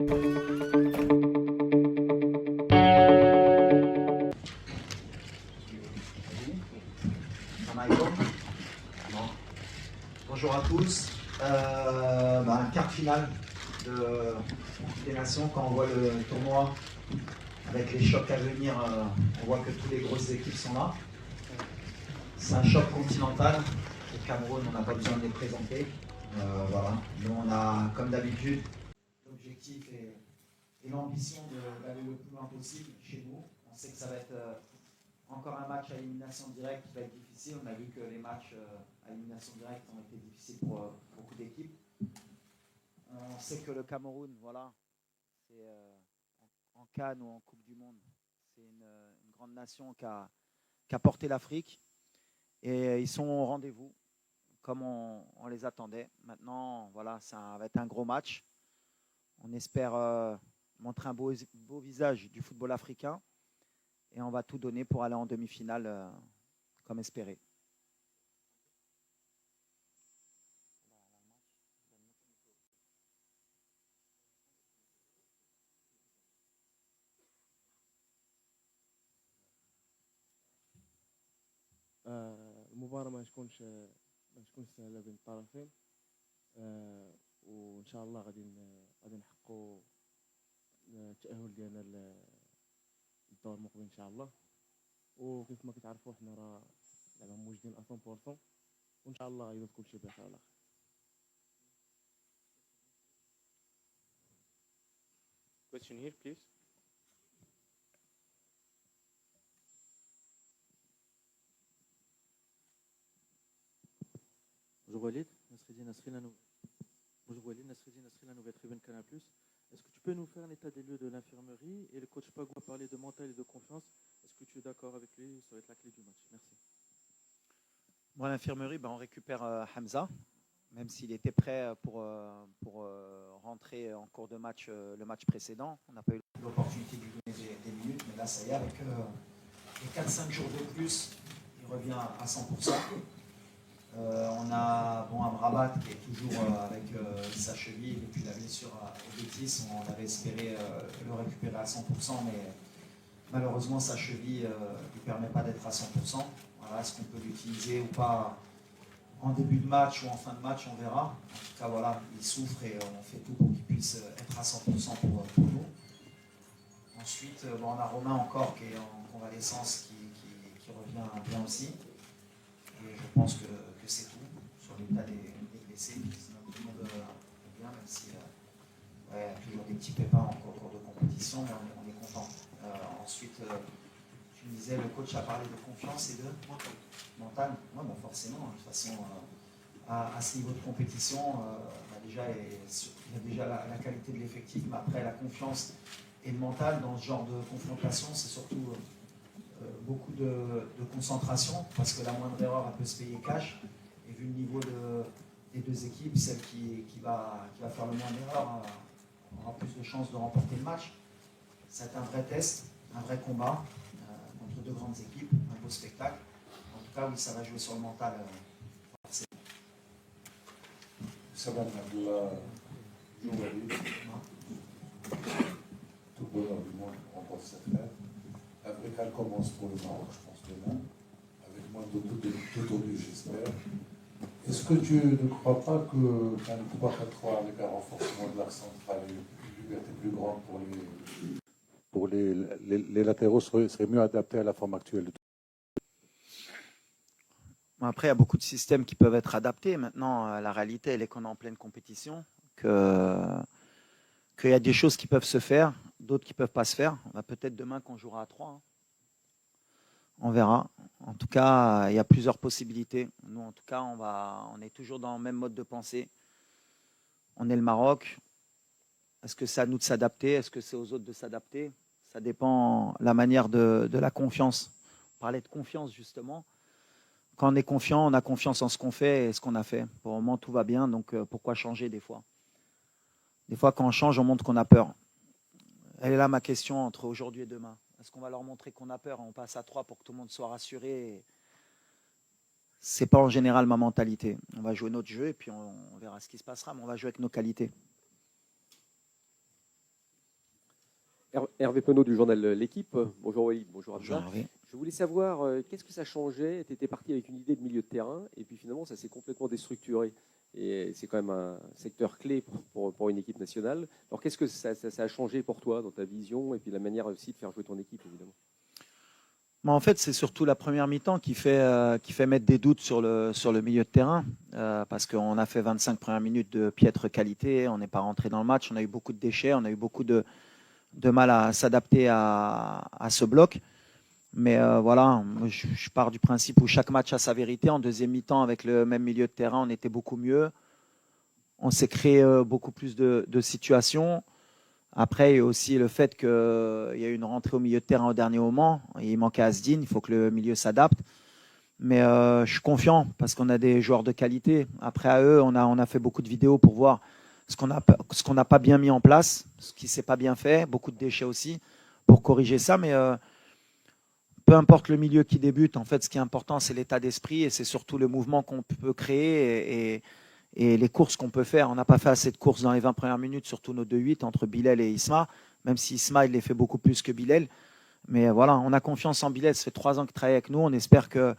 Bonjour à tous. Quart finale de des Nations, quand on voit le tournoi avec les chocs à venir, on voit que toutes les grosses équipes sont là. C'est un choc continental. Le Cameroun, on n'a pas besoin de les présenter. Voilà. Nous, on a, comme d'habitude, l'objectif et l'ambition d'aller le plus loin possible chez nous. On sait que ça va être encore un match à élimination directe qui va être difficile. On a vu que les matchs à élimination directe ont été difficiles pour beaucoup d'équipes. On sait que le Cameroun, voilà, c'est en Cannes ou en Coupe du Monde, c'est une grande nation qui a porté l'Afrique. Et ils sont au rendez-vous, comme on les attendait. Maintenant, voilà, ça va être un gros match. On espère montrer un beau visage du football africain. Et on va tout donner pour aller en demi-finale, comme espéré. المباراة ما تكونش سهلة بين الطرفين. وإن شاء الله غادي نحققوا التأهل ديالنا للدور المقبل إن شاء الله. وكيف ما كتعرفوا حنا راه زعما موجودين 100%، وإن شاء الله غيدوز كلشي بخير على خير. Question here, please. Bonjour Walid, Nasreddin Nasri, Bonjour Walid, Nasreddin Nasri, la nouvelle tribune Canal+. Est-ce que tu peux nous faire un état des lieux de l'infirmerie? Et le coach Pagou a parlé de mental et de confiance. Est-ce que tu es d'accord avec lui? Ça va être la clé du match. Merci. Moi, à l'infirmerie, on récupère Hamza, même s'il était prêt pour rentrer en cours de match le match précédent. On n'a pas eu l'opportunité de lui donner des minutes, mais là, ça y est, avec les 4-5 jours de plus, il revient à 100%. On a Amrabat qui est toujours avec sa cheville depuis la blessure au Betis. On avait espéré le récupérer à 100%, mais malheureusement sa cheville ne lui permet pas d'être à 100%. Voilà, est-ce qu'on peut l'utiliser ou pas en début de match ou en fin de match, on verra. En tout cas, voilà, il souffre et on fait tout pour qu'il puisse être à 100% pour nous. Ensuite, on a Romain encore qui est en convalescence, qui revient bien aussi. Et je pense que c'est tout sur l'état des blessés. Sinon, tout le monde est bien, même si il y a toujours des petits pépins en cours de compétition, mais on est content. Ensuite, tu me disais, le coach a parlé de confiance et de mental. Ouais, forcément, de toute façon, à ce niveau de compétition, il y a déjà la qualité de l'effectif, mais après la confiance et le mental dans ce genre de confrontation, c'est surtout beaucoup de concentration, parce que la moindre erreur, elle peut se payer cash. Et vu le niveau des deux équipes, celle qui va faire le moins d'erreurs aura plus de chances de remporter le match. C'est un vrai test, un vrai combat contre deux grandes équipes, un beau spectacle. En tout cas, oui, ça va jouer sur le mental. Ça va Abdullah, tout le bonheur du monde pour remporter cette fête. L'Afrique commence pour le Maroc, je pense, demain, avec moins d'autonomie, j'espère. Est-ce que tu ne crois pas qu'un 3-4-3 avec un renforcement de l'axe central et une liberté plus grande pour les latéraux serait mieux adapté à la forme actuelle? Après, il y a beaucoup de systèmes qui peuvent être adaptés. Maintenant, la réalité, elle est qu'on est en pleine compétition, qu'il y a des choses qui peuvent se faire, d'autres qui ne peuvent pas se faire. Peut-être demain qu'on jouera à 3. Hein. On verra. En tout cas, il y a plusieurs possibilités. Nous, en tout cas, on est toujours dans le même mode de pensée. On est le Maroc. Est-ce que c'est à nous de s'adapter? Est-ce que c'est aux autres de s'adapter? Ça dépend de la manière de la confiance. On parlait de confiance, justement. Quand on est confiant, on a confiance en ce qu'on fait et ce qu'on a fait. Pour le moment, tout va bien, donc pourquoi changer des fois? Des fois, quand on change, on montre qu'on a peur. Elle est là ma question entre aujourd'hui et demain. Est-ce qu'on va leur montrer qu'on a peur et on passe à 3 pour que tout le monde soit rassuré? Ce n'est pas en général ma mentalité. On va jouer notre jeu et puis on verra ce qui se passera, mais on va jouer avec nos qualités. Hervé Penaud du journal L'Équipe. Bonjour Walid, bonjour Hamza. Bonjour, Hervé. Je voulais savoir qu'est-ce que ça changeait. Tu étais parti avec une idée de milieu de terrain et puis finalement ça s'est complètement déstructuré. Et c'est quand même un secteur clé pour une équipe nationale. Alors qu'est-ce que ça a changé pour toi dans ta vision et puis la manière aussi de faire jouer ton équipe évidemment? En fait, c'est surtout la première mi-temps qui fait mettre des doutes sur le milieu de terrain, parce qu'on a fait 25 premières minutes de piètre qualité, on n'est pas rentré dans le match, on a eu beaucoup de déchets, on a eu beaucoup de mal à s'adapter à ce bloc. Mais voilà, je pars du principe où chaque match a sa vérité. En deuxième mi-temps, avec le même milieu de terrain, on était beaucoup mieux. On s'est créé beaucoup plus de situations. Après, il y a aussi le fait qu'il y a eu une rentrée au milieu de terrain au dernier moment. Il manquait Asdin, il faut que le milieu s'adapte. Mais je suis confiant parce qu'on a des joueurs de qualité. Après, à eux, on a fait beaucoup de vidéos pour voir ce qu'on n'a pas bien mis en place, ce qui ne s'est pas bien fait, beaucoup de déchets aussi, pour corriger ça. Mais peu importe le milieu qui débute, en fait, ce qui est important, c'est l'état d'esprit et c'est surtout le mouvement qu'on peut créer et les courses qu'on peut faire. On n'a pas fait assez de courses dans les 20 premières minutes, surtout nos 2-8 entre Bilal et Isma, même si Isma, il les fait beaucoup plus que Bilal. Mais voilà, on a confiance en Bilal, ça fait 3 ans qu'il travaille avec nous. On espère que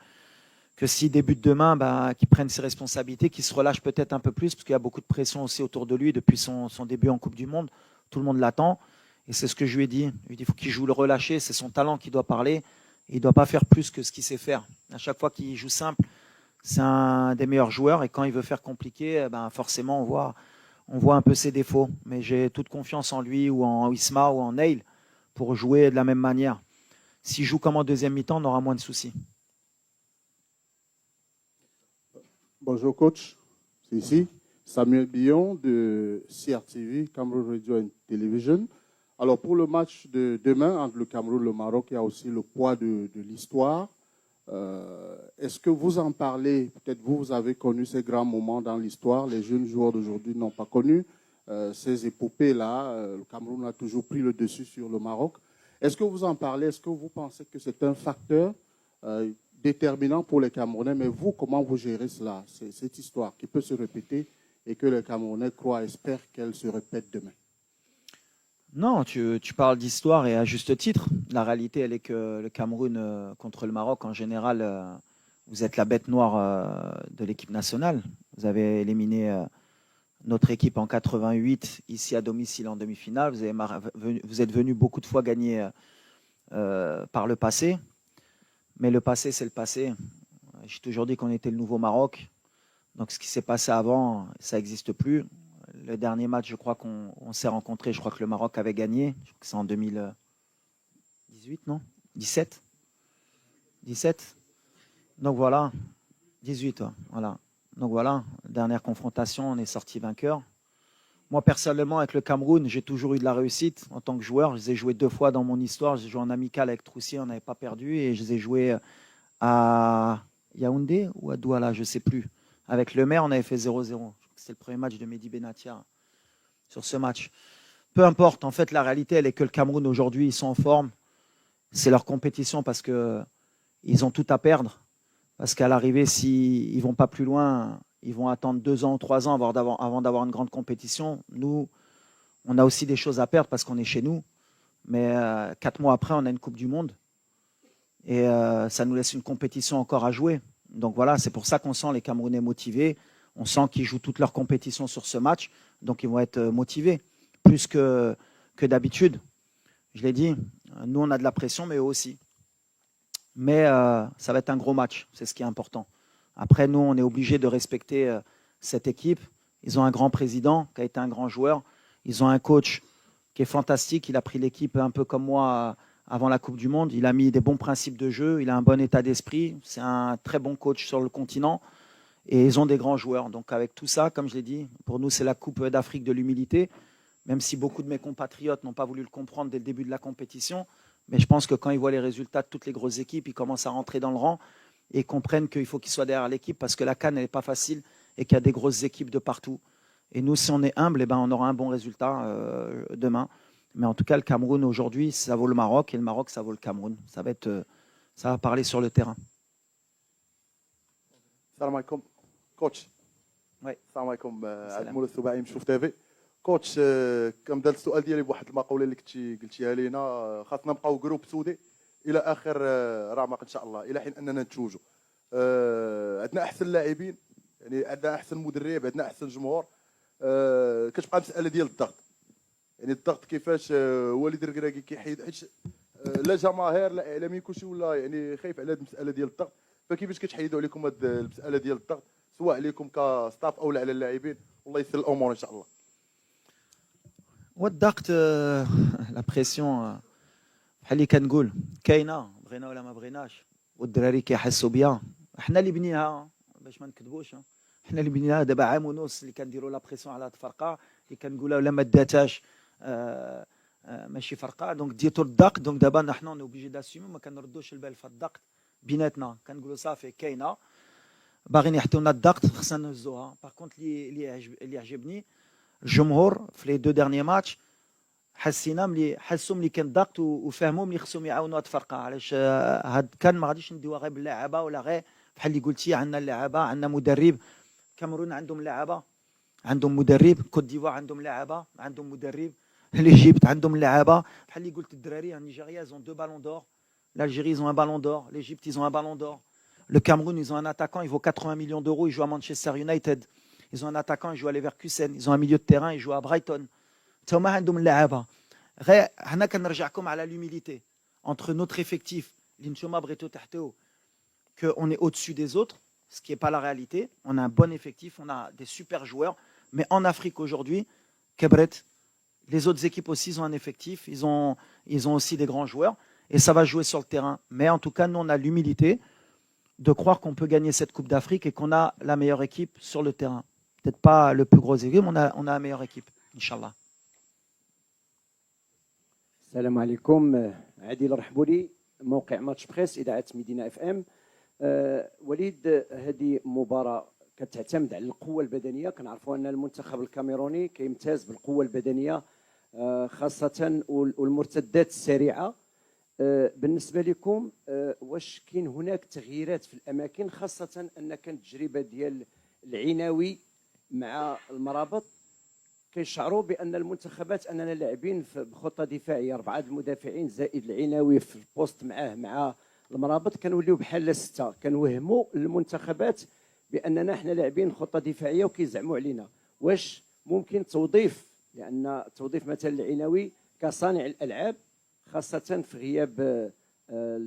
s'il débute demain, qu'il prenne ses responsabilités, qu'il se relâche peut-être un peu plus, parce qu'il y a beaucoup de pression aussi autour de lui depuis son début en Coupe du Monde. Tout le monde l'attend. Et c'est ce que je lui ai dit. Je lui ai dit, il faut qu'il joue le relâché, c'est son talent qui doit parler. Il ne doit pas faire plus que ce qu'il sait faire. À chaque fois qu'il joue simple, c'est un des meilleurs joueurs. Et quand il veut faire compliqué, forcément, on voit un peu ses défauts. Mais j'ai toute confiance en lui ou en Isma ou en Neil pour jouer de la même manière. S'il joue comme en deuxième mi-temps, on aura moins de soucis. Bonjour coach, c'est ici Samuel Billon de CRTV, Cameroun Radio and Television. Alors pour le match de demain entre le Cameroun et le Maroc, il y a aussi le poids de l'histoire. Est-ce que vous en parlez? Peut-être vous avez connu ces grands moments dans l'histoire. Les jeunes joueurs d'aujourd'hui n'ont pas connu ces épopées-là. Le Cameroun a toujours pris le dessus sur le Maroc. Est-ce que vous en parlez? Est-ce que vous pensez que c'est un facteur déterminant pour les Camerounais? Mais vous, comment vous gérez cela? C'est cette histoire qui peut se répéter et que les Camerounais croient, espèrent qu'elle se répète demain. Non, tu parles d'histoire et à juste titre. La réalité, elle est que le Cameroun contre le Maroc, en général, vous êtes la bête noire de l'équipe nationale. Vous avez éliminé notre équipe en 88, ici à domicile en demi-finale. Vous êtes venu beaucoup de fois gagner par le passé. Mais le passé, c'est le passé. J'ai toujours dit qu'on était le nouveau Maroc. Donc ce qui s'est passé avant, ça n'existe plus. Le dernier match, je crois qu'on s'est rencontrés, je crois que le Maroc avait gagné. Je crois que c'est en 2018, non 17 17 Donc voilà, 18, ouais, voilà. Donc voilà, dernière confrontation, on est sorti vainqueur. Moi, personnellement, avec le Cameroun, j'ai toujours eu de la réussite en tant que joueur. Je les ai joués 2 fois dans mon histoire. J'ai joué en amical avec Troussier, on n'avait pas perdu. Et je les ai joués à Yaoundé ou à Douala, je ne sais plus. Avec Le Maire, on avait fait 0-0. C'était le premier match de Mehdi Benatia sur ce match. Peu importe, en fait, la réalité, elle est que le Cameroun, aujourd'hui, ils sont en forme. C'est leur compétition parce qu'ils ont tout à perdre. Parce qu'à l'arrivée, s'ils ne vont pas plus loin, ils vont attendre 2 ans ou 3 ans avant d'avoir une grande compétition. Nous, on a aussi des choses à perdre parce qu'on est chez nous. Mais 4 mois après, on a une Coupe du Monde. Et ça nous laisse une compétition encore à jouer. Donc voilà, c'est pour ça qu'on sent les Camerounais motivés. On sent qu'ils jouent toute leur compétition sur ce match. Donc ils vont être motivés, plus que d'habitude. Je l'ai dit, nous on a de la pression, mais eux aussi. Mais ça va être un gros match, c'est ce qui est important. Après, nous, on est obligé de respecter cette équipe. Ils ont un grand président qui a été un grand joueur. Ils ont un coach qui est fantastique. Il a pris l'équipe un peu comme moi avant la Coupe du Monde. Il a mis des bons principes de jeu. Il a un bon état d'esprit. C'est un très bon coach sur le continent. Et ils ont des grands joueurs. Donc avec tout ça, comme je l'ai dit, pour nous, c'est la Coupe d'Afrique de l'humilité. Même si beaucoup de mes compatriotes n'ont pas voulu le comprendre dès le début de la compétition. Mais je pense que quand ils voient les résultats de toutes les grosses équipes, ils commencent à rentrer dans le rang et comprennent qu'il faut qu'ils soient derrière l'équipe parce que la CAN n'est pas facile et qu'il y a des grosses équipes de partout. Et nous, si on est humble, on aura un bon résultat demain. Mais en tout cas, le Cameroun aujourd'hui, ça vaut le Maroc et le Maroc, ça vaut le Cameroun. Ça va parler sur le terrain. السلام عليكم كوتش. Oui. السلام عليكم. عبد المولى السباعي مشوف تيفي. كوتش كنبدا السؤال ديالي بواحد المقوله اللي كنتي قلتيها لينا خاصنا نبقاو جروب سودي الى اخر رمق ان شاء الله الى حين اننا نتوجوا. عندنا احسن لاعبين، يعني عندنا احسن مدرب، عندنا احسن جمهور. كتبقى مساله ديال الضغط، يعني الضغط كيفاش وليد الركراكي كيحيد، حيت لا جماهير لا اعلامي كلشي ولا يعني خايف على هذه المساله ديال الضغط. فكيفاش كتحيدوا عليكم هذه المساله ديال الضغط سواء عليكم كستاف او على اللاعبين؟ والله يسر الامور ان شاء الله. والضغط لا بريسيون بحال اللي كنقول كاينه، بغينا ولا ما بغيناش، والدراري كيحسوا بها. حنا اللي بنيها باش ما نكذبوش، حنا اللي بنيها. دابا عام ونص اللي كنديروا لا بريسيون على هاد الفرقه اللي كنقولها ولا ما داتاش ماشي فرقه، دونك ديتو الضغط. دونك دابا نحن اوبليجي داسيومي، ما كنردوش البال في الضغط بيناتنا، كنقولوا صافي كاينه باغيين يحطوا لنا الضغط خصنا نهزوها. باغ كونت اللي عجبني الجمهور في لي دو ديرني ماتش، حسوا ملي كان ضغط وفهموا ملي خصهم يعاونوا هاد الفرقه. علاش هاد كان ما غاديش نديوها غير باللاعبه ولا غير بحال اللي قلتي عندنا اللاعبه، عندنا مدرب. كامرون عندهم لاعبه، عندهم مدرب. كوت ديفوار عندهم لاعبه، عندهم مدرب. ليجيبت عندهم لاعبه. بحال اللي قلت الدراري نيجيريا ils ont 2 ballons d'or, l'Algérie ils ont un ballon d'or, l'Égypte ils ont un ballon d'or, le Cameroun ils ont un attaquant, il vaut 80 millions d'euros, il joue à Manchester United. Ils ont un attaquant, il joue à Leverkusen. Ils ont un milieu de terrain, il joue à Brighton. تما عندهم اللاعبه. غير حنا كنرجعكم على l'humilité entre notre effectif اللي نتوما بغيتو تحتوه que on est au-dessus des autres, ce qui est pas la réalité. On a un bon effectif, on a des super joueurs, mais en Afrique aujourd'hui, كبرت. Les autres équipes aussi ils ont un effectif, ils ont aussi des grands joueurs et ça va jouer sur le terrain. Mais en tout cas, nous on a l'humilité de croire qu'on peut gagner cette Coupe d'Afrique et qu'on a la meilleure équipe sur le terrain. Peut-être pas le plus gros équipe, mais on a la meilleure équipe, Inch'Allah. السلام عليكم. عادل رحبولي، موقع ماتش بريس، إذاعة مدينة اف ام. وليد، هذه مباراة كتعتمد على القوة البدنية. كنعرفوا أن المنتخب الكاميروني كيمتاز بالقوة البدنية خاصة والمرتدات السريعة. بالنسبة لكم واش كاين هناك تغييرات في الأماكن، خاصة أن كانت التجربة ديال العناوي مع المرابط كيشعروا بان المنتخبات اننا لاعبين بخطه دفاعيه 4 المدافعين زائد العناوي في البوست مع المرابط، كنوليو بحال 6. كنوهموا المنتخبات باننا حنا لاعبين خطه دفاعيه وكيزعموا علينا. واش ممكن توظيف، لان توظيف مثلا العناوي كصانع الالعاب خاصه في غياب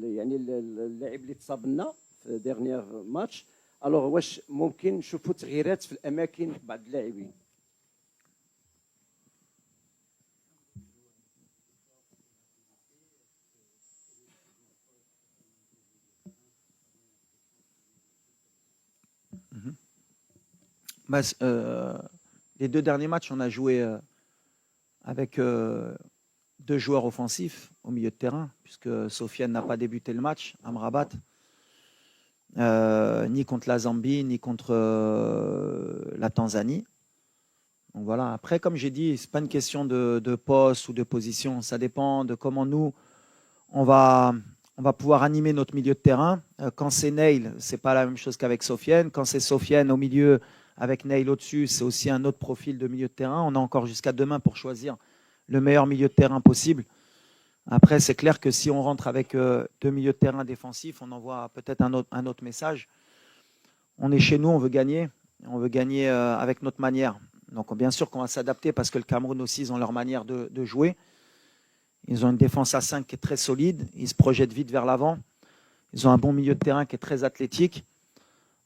يعني اللاعب اللي تصاب لنا في ديرنيير ماتش، الوغ واش ممكن نشوفوا تغييرات في الاماكن بعض اللاعبين؟ Les 2 derniers matchs, on a joué avec 2 joueurs offensifs au milieu de terrain, puisque Sofiane n'a pas débuté le match, Amrabat, ni contre la Zambie, ni contre la Tanzanie. Donc voilà. Après, comme j'ai dit, c'est pas une question de poste ou de position, ça dépend de comment nous on va pouvoir animer notre milieu de terrain. Quand c'est Neil, c'est pas la même chose qu'avec Sofiane. Quand c'est Sofiane au milieu avec Neil au-dessus, c'est aussi un autre profil de milieu de terrain. On a encore jusqu'à demain pour choisir le meilleur milieu de terrain possible. Après, c'est clair que si on rentre avec 2 milieux de terrain défensifs, on envoie peut-être un autre message. On est chez nous, on veut gagner. On veut gagner avec notre manière. Donc bien sûr qu'on va s'adapter parce que le Cameroun aussi, ils ont leur manière de jouer. Ils ont une défense à 5 qui est très solide. Ils se projettent vite vers l'avant. Ils ont un bon milieu de terrain qui est très athlétique.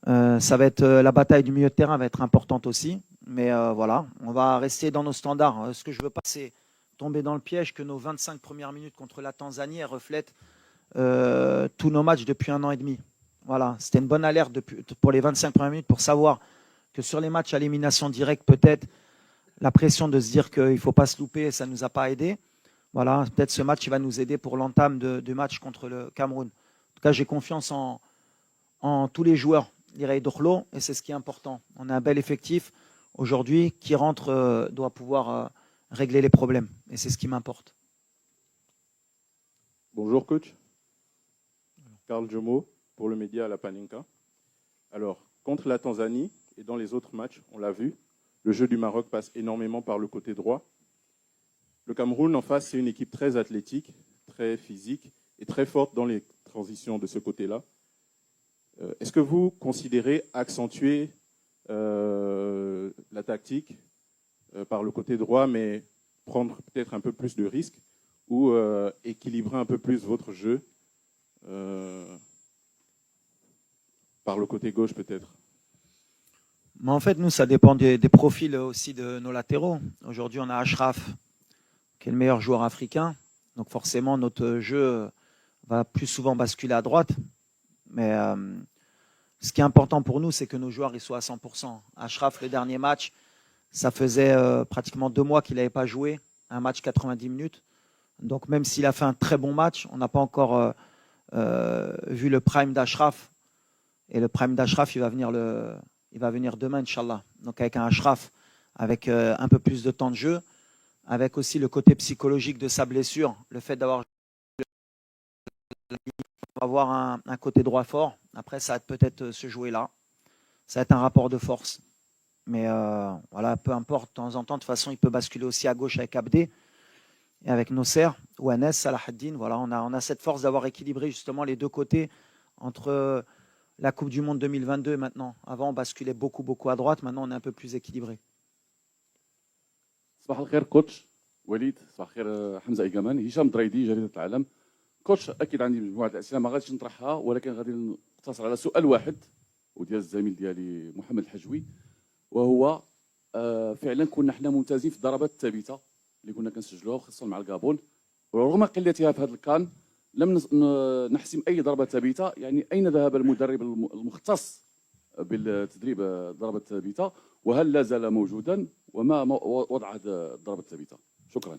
Ça va être la bataille du milieu de terrain va être importante aussi. Mais voilà, on va rester dans nos standards. Ce que je veux pas, c'est tomber dans le piège que nos 25 premières minutes contre la Tanzanie reflètent tous nos matchs depuis 1 an et demi. Voilà, c'était une bonne alerte pour les 25 premières minutes pour savoir que sur les matchs à élimination directe, peut-être la pression de se dire qu'il ne faut pas se louper, ça ne nous a pas aidé. Voilà, peut-être ce match il va nous aider pour l'entame du match contre le Cameroun. En tout cas, j'ai confiance en tous les joueurs, l'Irei Dokhlo, et c'est ce qui est important. On a un bel effectif aujourd'hui qui rentre, doit pouvoir régler les problèmes, et c'est ce qui m'importe. Bonjour coach, Karl Jomo pour le média La Paninka. Alors, contre la Tanzanie et dans les autres matchs, on l'a vu, le jeu du Maroc passe énormément par le côté droit. Le Cameroun, en face, c'est une équipe très athlétique, très physique et très forte dans les transitions de ce côté-là. Est-ce que vous considérez accentuer la tactique par le côté droit, mais prendre peut-être un peu plus de risques ou équilibrer un peu plus votre jeu par le côté gauche peut-être? Mais en fait, nous, ça dépend des profils aussi de nos latéraux. Aujourd'hui, on a Achraf, qui est le meilleur joueur africain. Donc forcément, notre jeu va plus souvent basculer à droite. Mais ce qui est important pour nous, c'est que nos joueurs ils soient à 100%. Achraf, le dernier match, ça faisait pratiquement 2 mois qu'il n'avait pas joué, un match 90 minutes. Donc même s'il a fait un très bon match, on n'a pas encore vu le prime d'Achraf. Et le prime d'Achraf, il va venir demain, Inch'Allah. Donc avec un Achraf, avec un peu plus de temps de jeu, avec aussi le côté psychologique de sa blessure, le fait d'avoir un côté droit fort. Après, ça va peut-être se jouer là. Ça va être un rapport de force. Mais voilà, peu importe, de temps en temps, de toute façon, il peut basculer aussi à gauche avec Abdé et avec Nosser ou Anes, Salahaddin. Voilà, on a cette force d'avoir équilibré justement les deux côtés entre la Coupe du Monde 2022 et maintenant. Avant, on basculait beaucoup à droite. Maintenant, on est un peu plus équilibré. صباح الخير كوتش وليد. صباح الخير حمزه ايكمان. هشام دريدي جريده العالم. كوتش اكيد عندي مجموعه الاسئله ما غاديش نطرحها ولكن غادي نقتصر على سؤال واحد وديال الزميل ديالي محمد الحجوي وهو فعلا كنا حنا ممتازين في الضربات الثابته اللي كنا كنسجلوها خاصه مع الكابون ورغم قلتها في هذا الكان لم نحسم اي ضربه ثابته. يعني اين ذهب المدرب المختص بالتدريب الضربات الثابته وهل لا زال موجودا وما وضع هذه الضربه الثابته؟ شكرا.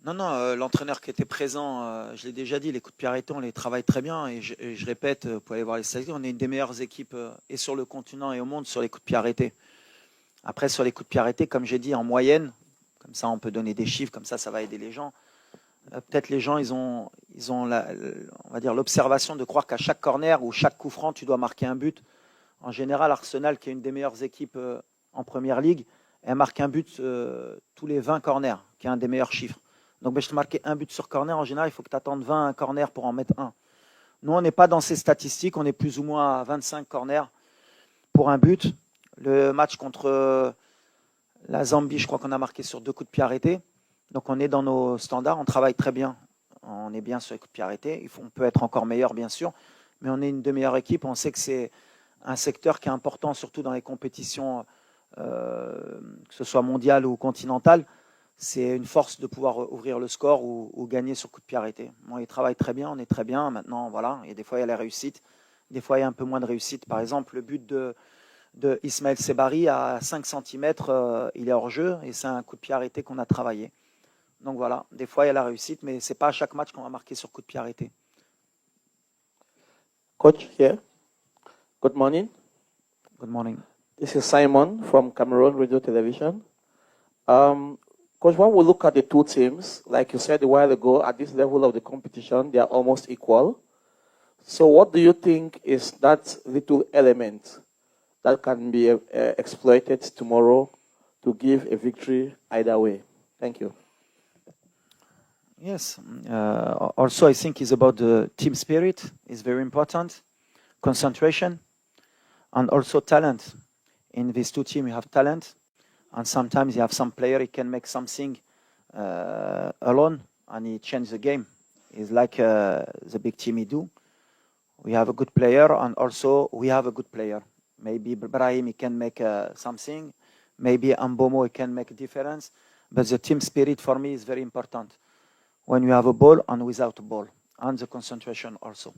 Non, l'entraîneur qui était présent, je l'ai déjà dit, les coups de pied arrêtés, on les travaille très bien. Et je répète, vous pouvez aller voir les statistiques, on est une des meilleures équipes et sur le continent et au monde sur les coups de pied arrêtés. Après, sur les coups de pied arrêtés, comme j'ai dit, en moyenne, comme ça on peut donner des chiffres, comme ça va aider les gens. Peut-être les gens, ils ont on va dire l'observation de croire qu'à chaque corner ou chaque coup franc, tu dois marquer un but. En général, Arsenal, qui est une des meilleures équipes en Première Ligue, elle marque un but tous les 20 corners, qui est un des meilleurs chiffres. Donc, je te marquer un but sur corner, en général, il faut que tu attendes 20 corners pour en mettre un. Nous, on n'est pas dans ces statistiques, on est plus ou moins à 25 corners pour un but. Le match contre la Zambie, je crois qu'on a marqué sur 2 coups de pied arrêtés. Donc, on est dans nos standards, on travaille très bien. On est bien sur les coups de pied arrêtés. On peut être encore meilleur, bien sûr, mais on est une des meilleures équipes. On sait que c'est un secteur qui est important, surtout dans les compétitions, que ce soit mondiales ou continentales. C'est une force de pouvoir ouvrir le score ou gagner sur coup de pied arrêté. Bon, ils travaillent très bien, on est très bien. Maintenant, voilà, et des fois, il y a la réussite. Des fois, il y a un peu moins de réussite. Par exemple, le but de Ismaël Sebari à 5 cm, il est hors jeu et c'est un coup de pied arrêté qu'on a travaillé. Donc voilà, des fois, il y a la réussite, mais ce n'est pas à chaque match qu'on va marquer sur coup de pied arrêté. Coach, here. Good morning. Good morning. This is Simon from Cameroon Radio Television. Coach, when we look at the two teams, like you said a while ago, at this level of the competition, they are almost equal. So what do you think is that little element that can be exploited tomorrow to give a victory either way? Thank you. Yes. Also, I think it's about the team spirit. It's very important. Concentration and also talent. In these two teams, you have talent. And sometimes you have some player, he can make something alone and he change the game. It's like the big team he do. We have a good player and also we have a good player. Maybe Brahim, he can make something. Maybe Ambomo, he can make a difference. But the team spirit for me is very important. When you have a ball and without a ball. And the concentration also.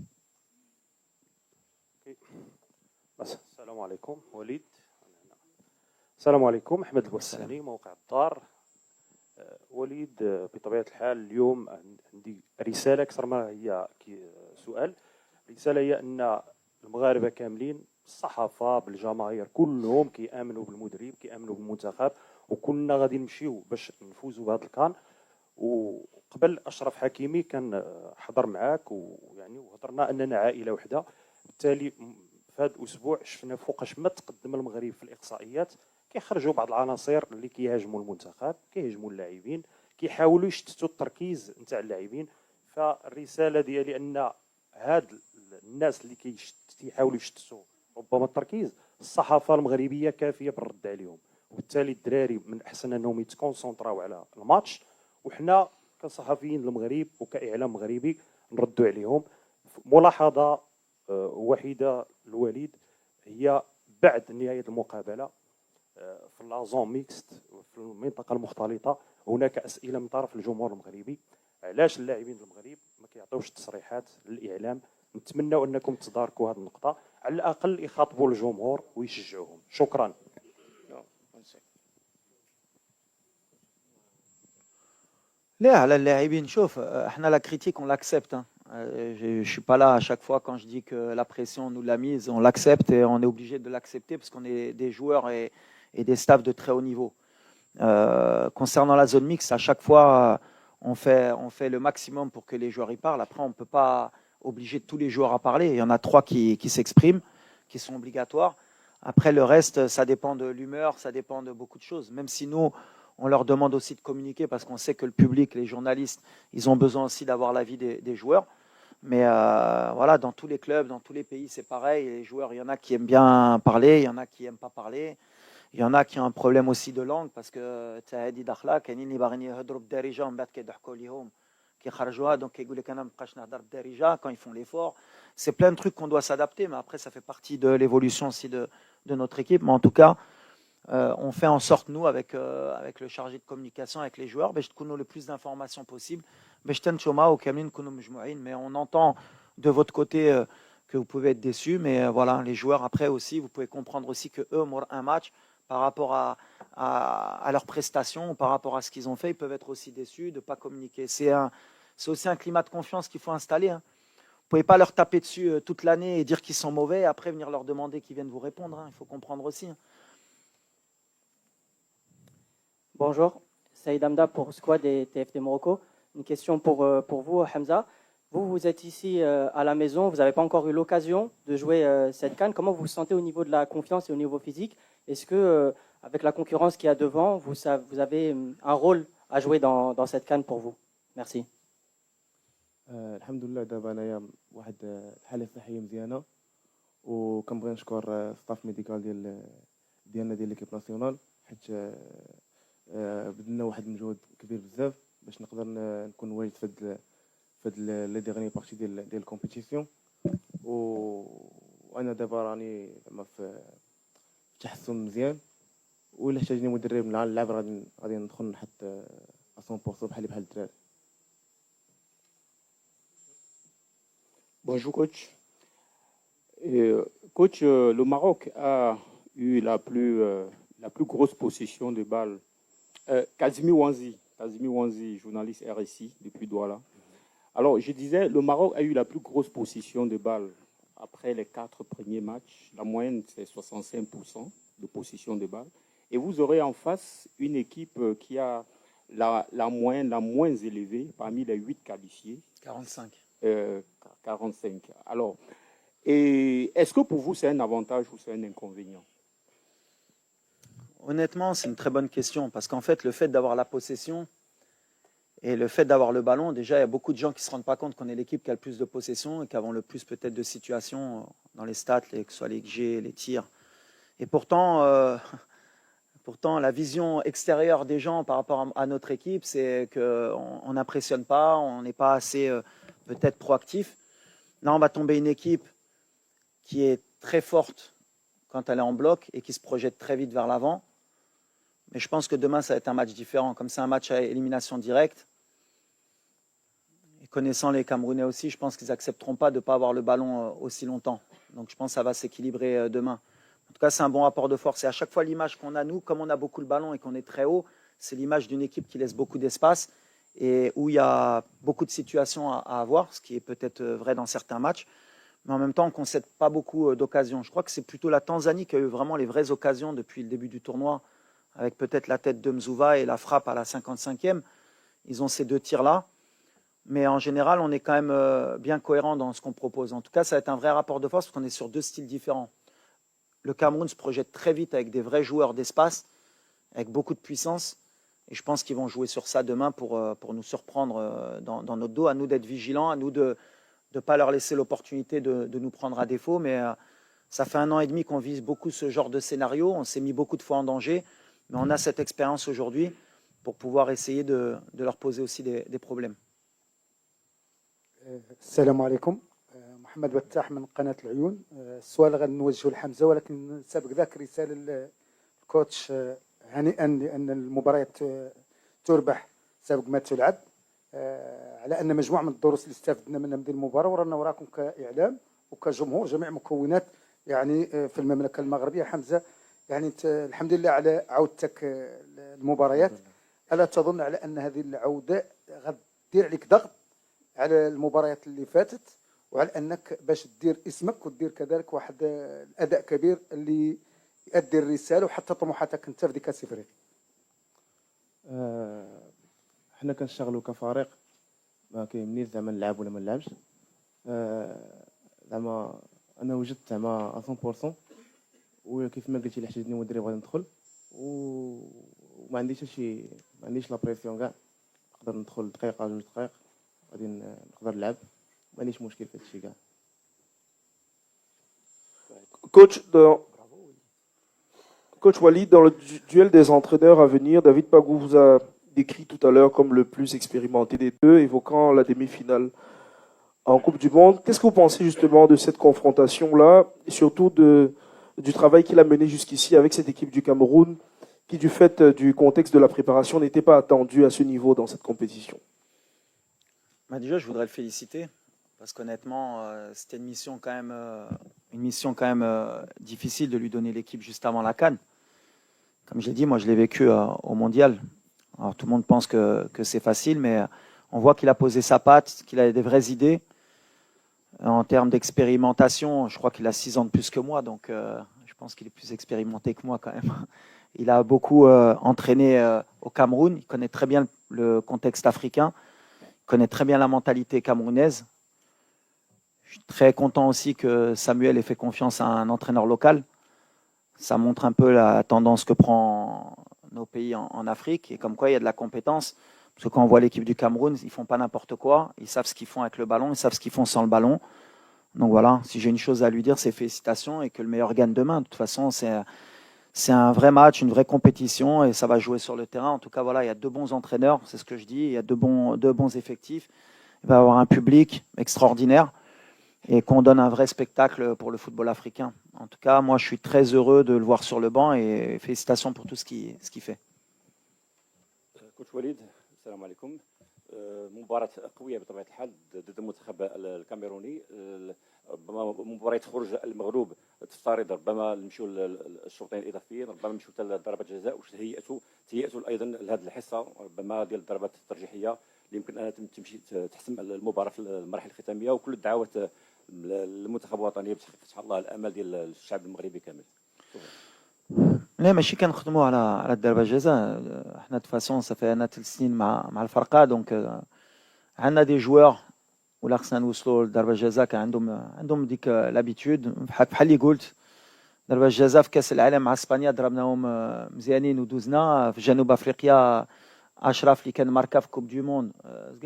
السلام عليكم وليد. السلام عليكم احمد البرساني موقع الدار. وليد بطبيعه الحال اليوم عندي رساله اكثر ما هي سؤال. رساله هي ان المغاربه كاملين الصحافه بالجماهير كلهم كيامنوا بالمدرب كيامنوا بالمنتخب وكنا غادي نمشيو باش نفوزوا بهذا الكان. وقبل اشرف حكيمي كان حضر معاك ويعني وهضرنا اننا عائله وحده. بالتالي في هذا الاسبوع شفنا فوقاش ما تقدم المغرب في الاقصائيات كيخرجوا بعض العناصر اللي كيهاجموا المنتخب كيهاجموا اللاعبين كيحاولوا يشتتوا التركيز نتاع اللاعبين. فالرساله ديالي ان هاد الناس اللي كيحاولوا يشتتوا ربما التركيز الصحافه المغربيه كافيه بالرد عليهم، وبالتالي الدراري من احسن انهم يتكونسونطراو على الماتش، وحنا كصحفيين المغرب وكاعلام مغربي نردوا عليهم. ملاحظه وحيده الوليد هي بعد نهايه المقابله في لازون ميكست في المنطقه المختلطه هناك اسئله من طرف الجمهور المغربي علاش اللاعبين المغرب ما كيعطيوش تصريحات للاعلام. نتمنوا انكم تداركوا هذه النقطه، على الاقل يخاطبوا الجمهور ويشجعوهم. شكرا. لا على اللاعبين شوف احنا la critique on l'accepte hein. Je suis pas là à chaque fois quand je dis que la pression on nous l'a mise, on l'accepte et on est obligé de l'accepter parce qu'on est des joueurs et des staffs de très haut niveau. Concernant la zone mixte, à chaque fois on fait le maximum pour que les joueurs y parlent. Après on peut pas obliger tous les joueurs à parler. Il y en a 3 qui s'expriment, qui sont obligatoires. Après le reste, ça dépend de l'humeur, ça dépend de beaucoup de choses. Même si nous on leur demande aussi de communiquer parce qu'on sait que le public, les journalistes, ils ont besoin aussi d'avoir l'avis des joueurs. Mais voilà, dans tous les clubs, dans tous les pays, c'est pareil. Les joueurs, il y en a qui aiment bien parler, il y en a qui n'aiment pas parler. Il y en a qui ont un problème aussi de langue parce que quand ils font l'effort. C'est plein de trucs qu'on doit s'adapter, mais après, ça fait partie de l'évolution aussi de notre équipe. Mais en tout cas, on fait en sorte, nous, avec le chargé de communication, avec les joueurs, qu'on ait le plus d'informations possible. Mais on entend de votre côté que vous pouvez être déçus, mais voilà, les joueurs, après aussi, vous pouvez comprendre aussi qu'eux, un match, par rapport à leurs prestations, par rapport à ce qu'ils ont fait, ils peuvent être aussi déçus de ne pas communiquer. C'est aussi un climat de confiance qu'il faut installer. Hein. Vous ne pouvez pas leur taper dessus toute l'année et dire qu'ils sont mauvais, et après venir leur demander qu'ils viennent vous répondre. Hein. Il faut comprendre aussi. Hein. Bonjour, Saïd Amda pour Squad et TFT Morocco. Une question pour vous, Hamza. Vous êtes ici à la maison, vous n'avez pas encore eu l'occasion de jouer cette CAN. Comment vous vous sentez au niveau de la confiance et au niveau physique? Est-ce que, avec la concurrence qu'il y a devant, vous avez un rôle à jouer dans cette CAN pour vous? Merci. الحمد لله دابا انايا واحد الحاله صحيه مزيانه وكنبغي نشكر ستاف ميديكال ديالنا ديال ليكيب ناسيونال حيت بدلنا واحد المجهود كبير بزاف باش نقدر نكون واجد في هاد لي ديغني بارتي ديال الكومبيتيسيون وانا دابا راني زعما في تحسن مزيان وإلا احتاجني مدرب مع اللعب غادي ندخل نحط 100% بحال الدراري. Bonjour coach. Coach, le Maroc a eu la plus grosse possession de balles. Kazimi Wanzi, journaliste RSI depuis Douala. Alors je disais, le Maroc a eu la plus grosse possession de balles après les 4 premiers matchs. La moyenne c'est 65% de possession de balles. Et vous aurez en face une équipe qui a la moyenne la moins élevée parmi les 8 qualifiés. 45. 45. Alors, est-ce que pour vous c'est un avantage ou c'est un inconvénient? Honnêtement, c'est une très bonne question parce qu'en fait, le fait d'avoir la possession et le fait d'avoir le ballon, déjà, il y a beaucoup de gens qui ne se rendent pas compte qu'on est l'équipe qui a le plus de possession et qui avons le plus peut-être de situations dans les stats, que ce soit les XG, les tirs. Et pourtant, la vision extérieure des gens par rapport à notre équipe, c'est qu'on n'impressionne pas, on n'est pas assez peut-être proactif. Là, on va tomber une équipe qui est très forte quand elle est en bloc et qui se projette très vite vers l'avant. Mais je pense que demain, ça va être un match différent. Comme c'est un match à élimination directe, et connaissant les Camerounais aussi, je pense qu'ils n'accepteront pas de ne pas avoir le ballon aussi longtemps. Donc je pense que ça va s'équilibrer demain. En tout cas, c'est un bon rapport de force. Et à chaque fois, l'image qu'on a, nous, comme on a beaucoup le ballon et qu'on est très haut, c'est l'image d'une équipe qui laisse beaucoup d'espace et où il y a beaucoup de situations à avoir, ce qui est peut-être vrai dans certains matchs. Mais en même temps, on ne concède pas beaucoup d'occasions. Je crois que c'est plutôt la Tanzanie qui a eu vraiment les vraies occasions depuis le début du tournoi, avec peut-être la tête de Mzouva et la frappe à la 55e. Ils ont ces 2 tirs-là. Mais en général, on est quand même bien cohérent dans ce qu'on propose. En tout cas, ça va être un vrai rapport de force parce qu'on est sur deux styles différents. Le Cameroun se projette très vite avec des vrais joueurs d'espace, avec beaucoup de puissance. Et je pense qu'ils vont jouer sur ça demain pour nous surprendre dans notre dos. À nous d'être vigilants, à nous de ne pas leur laisser l'opportunité de nous prendre à défaut. Mais ça fait 1 an et demi qu'on vise beaucoup ce genre de scénario. On s'est mis beaucoup de fois en danger. Mais on a cette expérience aujourd'hui pour pouvoir essayer de leur poser aussi des problèmes. السلام عليكم. محمد بتاح من قناة العيون. السؤال غنوجهه لحمزة ولكن سابق ذاك رسالة للكوتش هنيئا لأن المباريات تربح سابق ما تلعب، على أن مجموعة من الدروس اللي استفدنا منها من هذه المباراة ورانا وراكم كإعلام وكجمهور جميع مكونات يعني في المملكة المغربية. حمزة يعني الحمد لله على عودتك المباريات. ألا تظن على أن هذه العودة غدير عليك ضغط على المباريات اللي فاتت وعلى انك باش دير اسمك ودير كذلك واحد الاداء كبير اللي يؤدي الرساله وحتى طموحاتك انت في ديك كاس افريقيا؟ حنا كنشتغلوا كفريق، ما كيهمنيش زعما نلعب ولا ما نلعبش. زعما انا وجدت زعما 100% وكيف ما قلتي اللي حتجني مدرب غادي ندخل وما عنديش شي ما عنديش لا بريسيون كاع، نقدر ندخل دقيقه 2 دقائق غادي نقدر نلعب، ما عنديش مشكل في هادشي كاع. Coach Walid, dans le duel des entraîneurs à venir, David Pagou vous a décrit tout à l'heure comme le plus expérimenté des deux, évoquant la demi-finale en Coupe du Monde. Qu'est-ce que vous pensez justement de cette confrontation-là et surtout du travail qu'il a mené jusqu'ici avec cette équipe du Cameroun qui, du fait du contexte de la préparation, n'était pas attendue à ce niveau dans cette compétition? Déjà, je voudrais le féliciter parce qu'honnêtement, c'était une mission quand même difficile de lui donner l'équipe juste avant la CAN. Comme je l'ai dit, moi je l'ai vécu au Mondial. Alors tout le monde pense que c'est facile, mais on voit qu'il a posé sa patte, qu'il a des vraies idées. En termes d'expérimentation, je crois qu'il a 6 ans de plus que moi, donc je pense qu'il est plus expérimenté que moi quand même. Il a beaucoup entraîné au Cameroun, il connaît très bien le contexte africain, il connaît très bien la mentalité camerounaise. Je suis très content aussi que Samuel ait fait confiance à un entraîneur local. Ça montre un peu la tendance que prend nos pays en Afrique et comme quoi il y a de la compétence. Parce que quand on voit l'équipe du Cameroun, ils ne font pas n'importe quoi. Ils savent ce qu'ils font avec le ballon, ils savent ce qu'ils font sans le ballon. Donc voilà, si j'ai une chose à lui dire, c'est félicitations et que le meilleur gagne demain. De toute façon, c'est un vrai match, une vraie compétition et ça va jouer sur le terrain. En tout cas, voilà, il y a 2 bons entraîneurs, c'est ce que je dis. Il y a 2 bons effectifs. Il va y avoir un public extraordinaire et qu'on donne un vrai spectacle pour le football africain. En tout cas, moi, je suis très heureux de le voir sur le banc et félicitations pour tout ce qu'il fait. Coach Walid, السلام عليكم. مباراة قوية بطبيعة الحال ضد المنتخب الكاميروني. ربما مباراة خروج المغلوب تفترض ربما نمشيو للشوطين الإضافيين، ربما نمشيو حتى لضربات جزاء. واش تهيئتوا أيضا لهذه الحصة ربما ديال الضربات الترجيحية اللي يمكن أنها تمشي تحسم المباراة في المراحل الختامية، وكل الدعوات للمنتخب الوطني بتحقيق إن شاء الله الأمل ديال الشعب المغربي كامل. لا ماشي كنخدموا على الضربه الجزاء. احنا de façon ça fait 3 سنين مع الفرقه دونك عندنا دي جوار ولا خصنا نوصلوا لضربه الجزاء كان عندهم ديك لابيتود بحال اللي قلت. ضربه الجزاء في كاس العالم مع اسبانيا ضربناهم مزيانين ودوزنا في جنوب افريقيا. اشرف اللي كان ماركا في كوب دو موند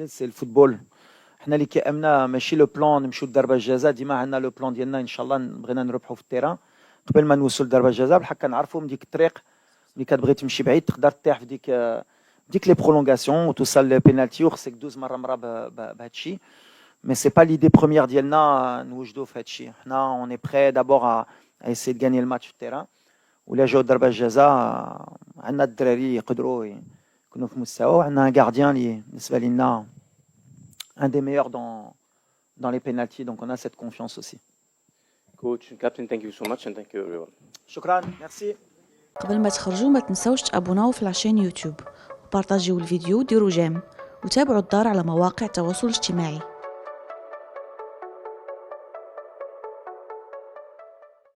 سي الفوتبول. حنا اللي كيامنا ماشي لو بلان نمشيو لضربه الجزاء، ديما عندنا لو بلان ديالنا ان شاء الله بغينا نربحوا في التيران قبل ما نوصل لضربه الجزاء. بحال كنعرفوا من ديك الطريق اللي كتبغي تمشي بعيد تقدر تطيح في ديك لي برولونغاسيون وتوصل للبينالتي وخصك دوز مره بهذا الشيء. مي سي با ليدي بروميير ديالنا نوجدوا في هذا الشيء. حنا اون اي بري دابور ا اسي دو غاني الماتش في التيران ولا جاو ضربه الجزاء عندنا الدراري يقدروا يكونوا في مستوى وعندنا ان غارديان اللي بالنسبه لنا ان دي ميور dans les pénaltys, donc on a cette confiance aussi. Coach and captain, thank you so much and thank you everyone. شكرا، merci. قبل ما تخرجوا ما تنسوش تابوناو في لاشين يوتيوب وبارطاجيو الفيديو وديروا جيم وتابعوا الدار على مواقع التواصل الاجتماعي.